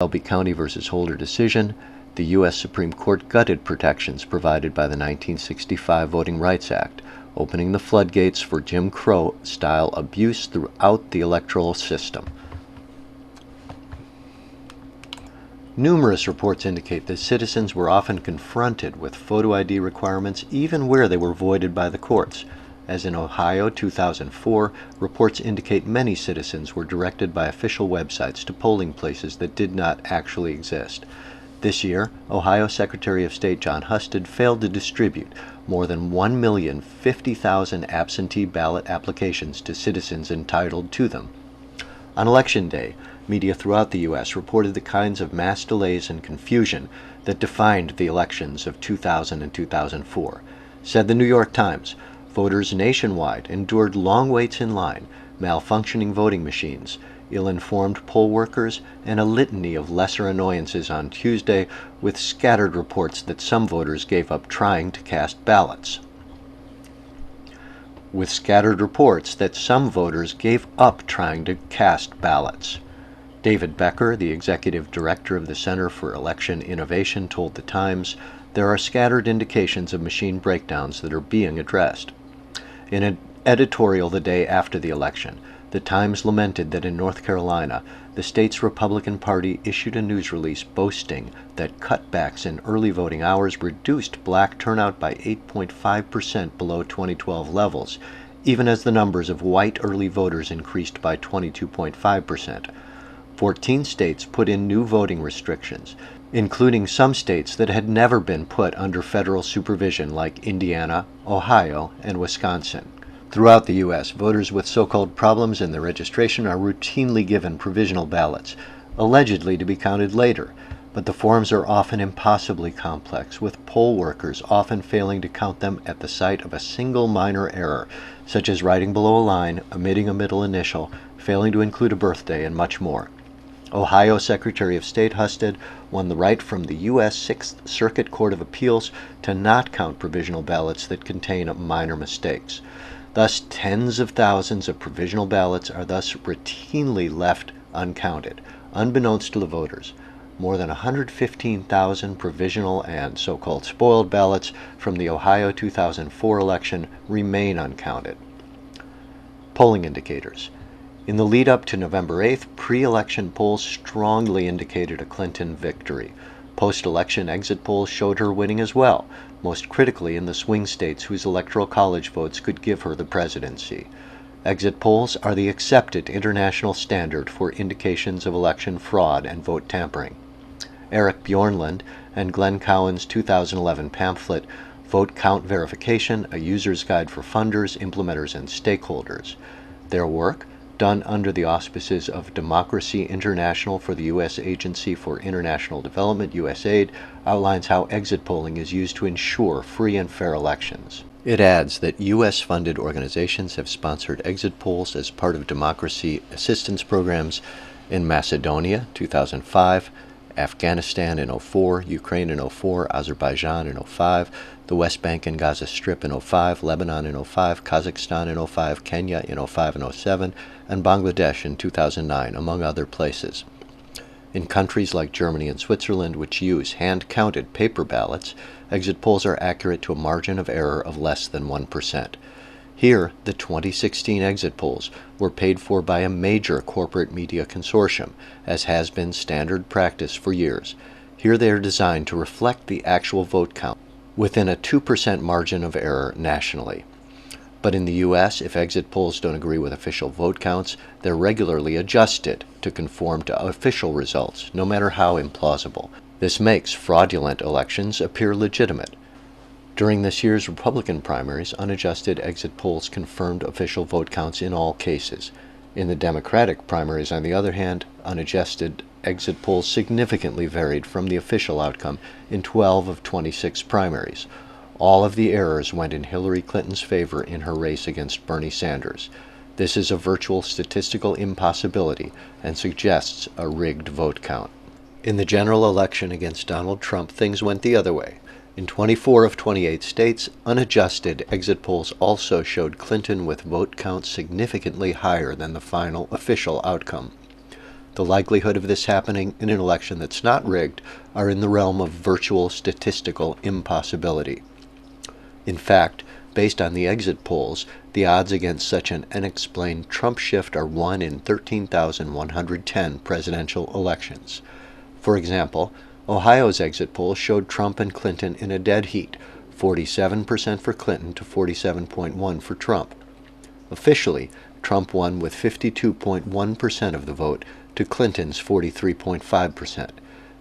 Shelby County versus Holder decision, the U.S. Supreme Court gutted protections provided by the 1965 Voting Rights Act, opening the floodgates for Jim Crow-style abuse throughout the electoral system. Numerous reports indicate that citizens were often confronted with photo ID requirements even where they were voided by the courts. As in Ohio 2004, reports indicate many citizens were directed by official websites to polling places that did not actually exist. This year, Ohio Secretary of State John Husted failed to distribute more than 1,050,000 absentee ballot applications to citizens entitled to them. On Election Day, media throughout the U.S. reported the kinds of mass delays and confusion that defined the elections of 2000 and 2004. Said the New York Times, voters nationwide endured long waits in line, malfunctioning voting machines, ill-informed poll workers, and a litany of lesser annoyances on Tuesday, with scattered reports that some voters gave up trying to cast ballots. David Becker, the executive director of the Center for Election Innovation, told the Times, "There are scattered indications of machine breakdowns that are being addressed." In an editorial the day after the election, the Times lamented that in North Carolina, the state's Republican Party issued a news release boasting that cutbacks in early voting hours reduced black turnout by 8.5% below 2012 levels, even as the numbers of white early voters increased by 22.5%. 14 states put in new voting restrictions, including some states that had never been put under federal supervision like Indiana, Ohio, and Wisconsin. Throughout the U.S., voters with so-called problems in their registration are routinely given provisional ballots, allegedly to be counted later, but the forms are often impossibly complex, with poll workers often failing to count them at the sight of a single minor error, such as writing below a line, omitting a middle initial, failing to include a birthday, and much more. Ohio Secretary of State Husted won the right from the U.S. Sixth Circuit Court of Appeals to not count provisional ballots that contain minor mistakes. Thus, tens of thousands of provisional ballots are thus routinely left uncounted, unbeknownst to the voters. More than 115,000 provisional and so-called spoiled ballots from the Ohio 2004 election remain uncounted. Polling indicators. In the lead-up to November 8th, pre-election polls strongly indicated a Clinton victory. Post-election exit polls showed her winning as well, most critically in the swing states whose electoral college votes could give her the presidency. Exit polls are the accepted international standard for indications of election fraud and vote tampering. Eric Bjornlund and Glenn Cowan's 2011 pamphlet, Vote Count Verification, A User's Guide for Funders, Implementers, and Stakeholders. Their work, done under the auspices of Democracy International for the U.S. Agency for International Development, USAID, outlines how exit polling is used to ensure free and fair elections. It adds that U.S.-funded organizations have sponsored exit polls as part of democracy assistance programs in Macedonia, 2005, Afghanistan in 2004, Ukraine in 2004, Azerbaijan in 2005, the West Bank and Gaza Strip in 2005, Lebanon in 2005, Kazakhstan in 2005, Kenya in 2005 and 2007, and Bangladesh in 2009, among other places. In countries like Germany and Switzerland, which use hand-counted paper ballots, exit polls are accurate to a margin of error of less than 1%. Here, the 2016 exit polls were paid for by a major corporate media consortium, as has been standard practice for years. Here they are designed to reflect the actual vote count, within a 2% margin of error nationally. But in the U.S., if exit polls don't agree with official vote counts, they're regularly adjusted to conform to official results, no matter how implausible. This makes fraudulent elections appear legitimate. During this year's Republican primaries, unadjusted exit polls confirmed official vote counts in all cases. In the Democratic primaries, on the other hand, unadjusted exit polls significantly varied from the official outcome in 12 of 26 primaries. All of the errors went in Hillary Clinton's favor in her race against Bernie Sanders. This is a virtual statistical impossibility and suggests a rigged vote count. In the general election against Donald Trump, things went the other way. In 24 of 28 states, unadjusted exit polls also showed Clinton with vote counts significantly higher than the final official outcome. The likelihood of this happening in an election that's not rigged are in the realm of virtual statistical impossibility. In fact, based on the exit polls, the odds against such an unexplained Trump shift are 1 in 13,110 presidential elections. For example, Ohio's exit poll showed Trump and Clinton in a dead heat, 47% for Clinton to 47.1% for Trump. Officially, Trump won with 52.1% of the vote to Clinton's 43.5%.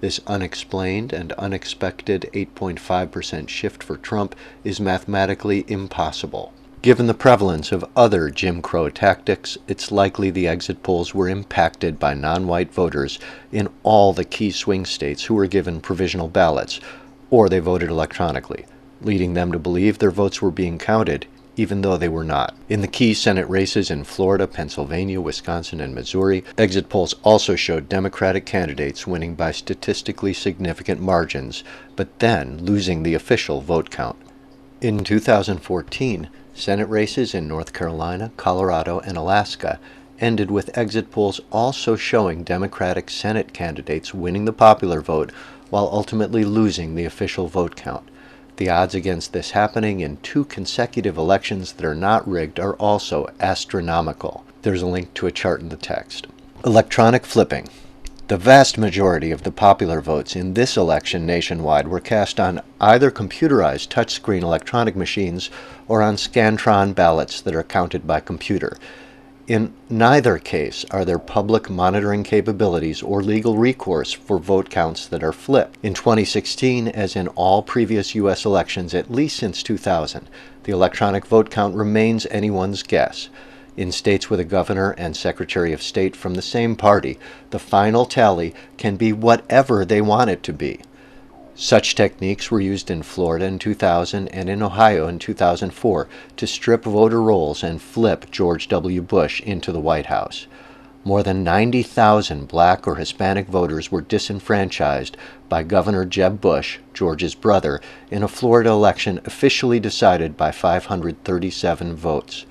This unexplained and unexpected 8.5% shift for Trump is mathematically impossible. Given the prevalence of other Jim Crow tactics, it's likely the exit polls were impacted by non-white voters in all the key swing states who were given provisional ballots, or they voted electronically, leading them to believe their votes were being counted, even though they were not. In the key Senate races in Florida, Pennsylvania, Wisconsin, and Missouri, exit polls also showed Democratic candidates winning by statistically significant margins, but then losing the official vote count. In 2014, Senate races in North Carolina, Colorado, and Alaska ended with exit polls also showing Democratic Senate candidates winning the popular vote while ultimately losing the official vote count. The odds against this happening in 2 consecutive elections that are not rigged are also astronomical. There's a link to a chart in the text. Electronic flipping. The vast majority of the popular votes in this election nationwide were cast on either computerized touchscreen electronic machines or on Scantron ballots that are counted by computer. In neither case are there public monitoring capabilities or legal recourse for vote counts that are flipped. In 2016, as in all previous U.S. elections at least since 2000, the electronic vote count remains anyone's guess. In states with a governor and secretary of state from the same party, the final tally can be whatever they want it to be. Such techniques were used in Florida in 2000 and in Ohio in 2004 to strip voter rolls and flip George W. Bush into the White House. More than 90,000 black or Hispanic voters were disenfranchised by Governor Jeb Bush, George's brother, in a Florida election officially decided by 537 votes.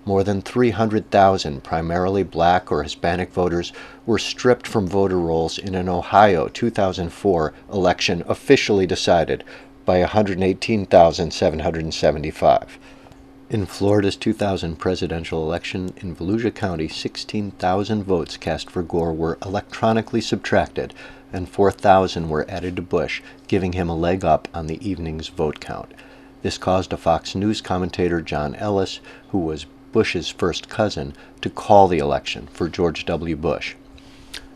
More than 300,000 primarily black or Hispanic voters were stripped from voter rolls in an Ohio 2004 election officially decided by 118,775. In Florida's 2000 presidential election in Volusia County, 16,000 votes cast for Gore were electronically subtracted, and 4,000 were added to Bush, giving him a leg up on the evening's vote count. This caused a Fox News commentator, John Ellis, who was Bush's first cousin, to call the election for George W. Bush.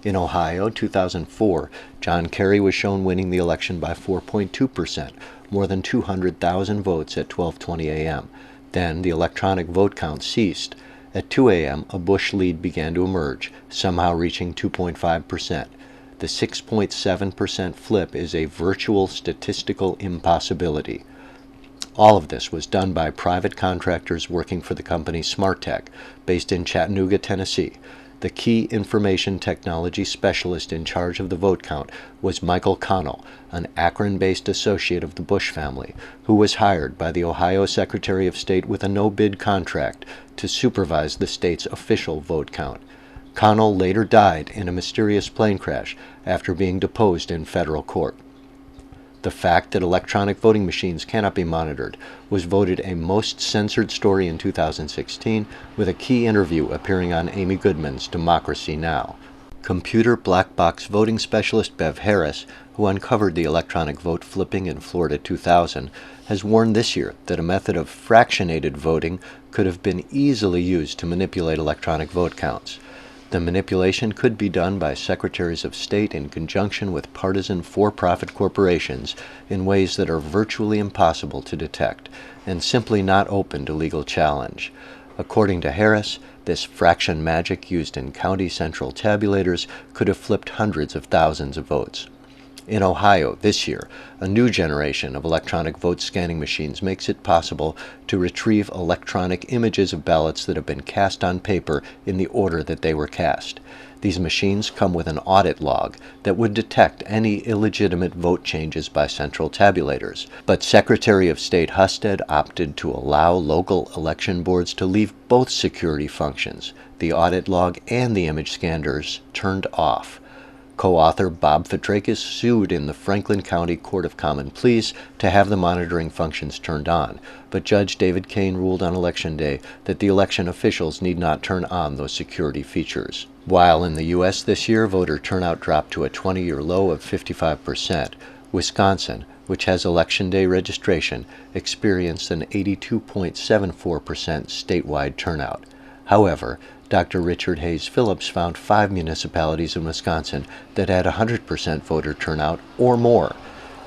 In Ohio, 2004, John Kerry was shown winning the election by 4.2%, more than 200,000 votes at 12:20 a.m. Then the electronic vote count ceased. At 2 a.m., a Bush lead began to emerge, somehow reaching 2.5%. The 6.7% flip is a virtual statistical impossibility. All of this was done by private contractors working for the company SmartTech, based in Chattanooga, Tennessee. The key information technology specialist in charge of the vote count was Michael Connell, an Akron-based associate of the Bush family, who was hired by the Ohio Secretary of State with a no-bid contract to supervise the state's official vote count. Connell later died in a mysterious plane crash after being deposed in federal court. The fact that electronic voting machines cannot be monitored was voted a most censored story in 2016, with a key interview appearing on Amy Goodman's Democracy Now! Computer black box voting specialist Bev Harris, who uncovered the electronic vote flipping in Florida 2000, has warned this year that a method of fractionated voting could have been easily used to manipulate electronic vote counts. The manipulation could be done by secretaries of state in conjunction with partisan for-profit corporations in ways that are virtually impossible to detect and simply not open to legal challenge. According to Harris, this fraction magic used in county central tabulators could have flipped hundreds of thousands of votes. In Ohio, this year, a new generation of electronic vote scanning machines makes it possible to retrieve electronic images of ballots that have been cast on paper in the order that they were cast. These machines come with an audit log that would detect any illegitimate vote changes by central tabulators. But Secretary of State Husted opted to allow local election boards to leave both security functions, the audit log and the image scanners, turned off. Co-author Bob Fitrakis sued in the Franklin County Court of Common Pleas to have the monitoring functions turned on, but Judge David Kane ruled on Election Day that the election officials need not turn on those security features. While in the U.S. this year, voter turnout dropped to a 20-year low of 55%, Wisconsin, which has Election Day registration, experienced an 82.74% statewide turnout. However, Dr. Richard Hayes Phillips found 5 municipalities in Wisconsin that had 100% voter turnout or more.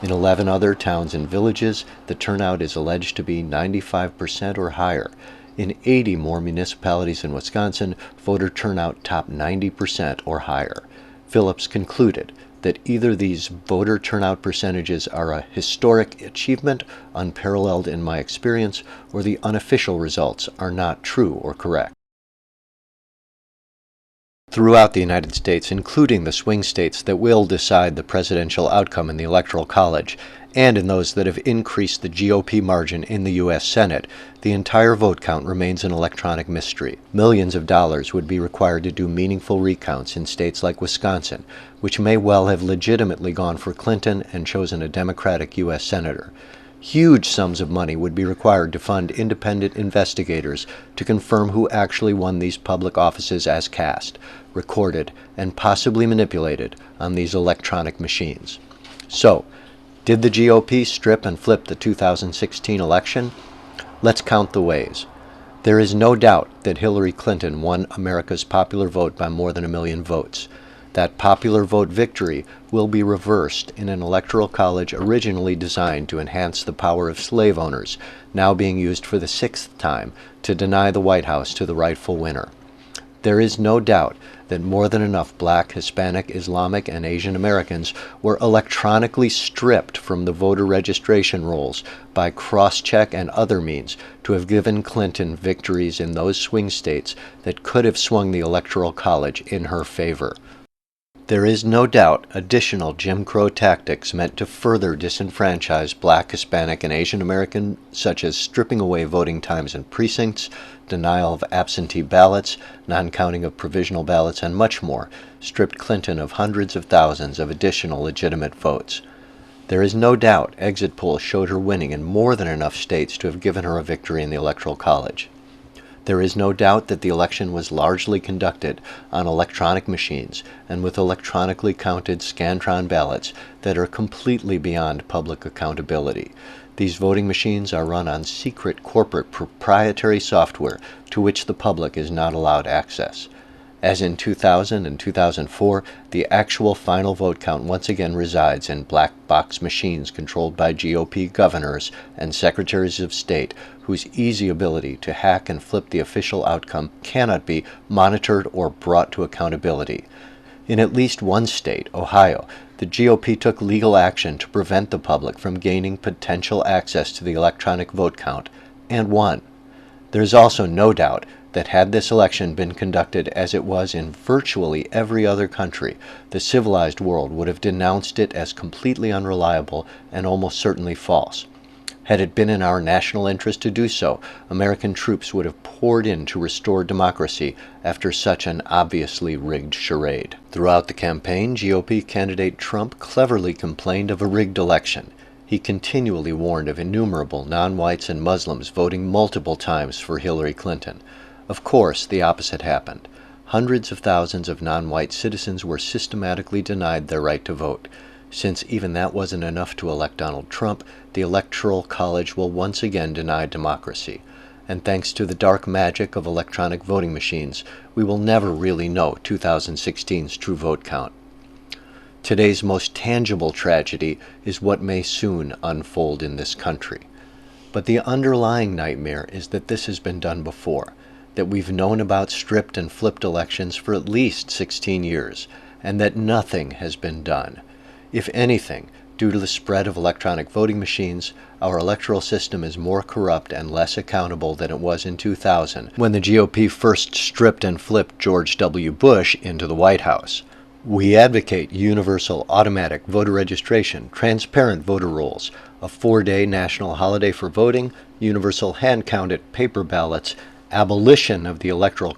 In 11 other towns and villages, the turnout is alleged to be 95% or higher. In 80 more municipalities in Wisconsin, voter turnout topped 90% or higher. Phillips concluded that either these voter turnout percentages are a historic achievement, unparalleled in my experience, or the unofficial results are not true or correct. Throughout the United States, including the swing states that will decide the presidential outcome in the Electoral College, and in those that have increased the GOP margin in the U.S. Senate, the entire vote count remains an electronic mystery. Millions of dollars would be required to do meaningful recounts in states like Wisconsin, which may well have legitimately gone for Clinton and chosen a Democratic U.S. Senator. Huge sums of money would be required to fund independent investigators to confirm who actually won these public offices as cast, recorded, and possibly manipulated on these electronic machines. So, did the GOP strip and flip the 2016 election? Let's count the ways. There is no doubt that Hillary Clinton won America's popular vote by more than 1 million votes. That popular vote victory will be reversed in an electoral college originally designed to enhance the power of slave owners, now being used for the 6th time to deny the White House to the rightful winner. There is no doubt that more than enough Black, Hispanic, Islamic, and Asian Americans were electronically stripped from the voter registration rolls by cross-check and other means to have given Clinton victories in those swing states that could have swung the Electoral College in her favor. There is no doubt additional Jim Crow tactics meant to further disenfranchise Black, Hispanic, and Asian American, such as stripping away voting times in precincts, denial of absentee ballots, non-counting of provisional ballots, and much more, stripped Clinton of hundreds of thousands of additional legitimate votes. There is no doubt exit polls showed her winning in more than enough states to have given her a victory in the Electoral College. There is no doubt that the election was largely conducted on electronic machines and with electronically counted Scantron ballots that are completely beyond public accountability. These voting machines are run on secret corporate proprietary software to which the public is not allowed access. As in 2000 and 2004, the actual final vote count once again resides in black box machines controlled by GOP governors and secretaries of state whose easy ability to hack and flip the official outcome cannot be monitored or brought to accountability. In at least one state, Ohio, the GOP took legal action to prevent the public from gaining potential access to the electronic vote count, and won. There is also no doubt that had this election been conducted as it was in virtually every other country, the civilized world would have denounced it as completely unreliable and almost certainly false. Had it been in our national interest to do so, American troops would have poured in to restore democracy after such an obviously rigged charade. Throughout the campaign, GOP candidate Trump cleverly complained of a rigged election. He continually warned of innumerable non-whites and Muslims voting multiple times for Hillary Clinton. Of course, the opposite happened. Hundreds of thousands of non-white citizens were systematically denied their right to vote. Since even that wasn't enough to elect Donald Trump, the Electoral College will once again deny democracy. And thanks to the dark magic of electronic voting machines, we will never really know 2016's true vote count. Today's most tangible tragedy is what may soon unfold in this country. But the underlying nightmare is that this has been done before, that we've known about stripped and flipped elections for at least 16 years, and that nothing has been done. If anything, due to the spread of electronic voting machines, our electoral system is more corrupt and less accountable than it was in 2000, when the GOP first stripped and flipped George W. Bush into the White House. We advocate universal automatic voter registration, transparent voter rolls, a 4-day national holiday for voting, universal hand-counted paper ballots, abolition of the Electoral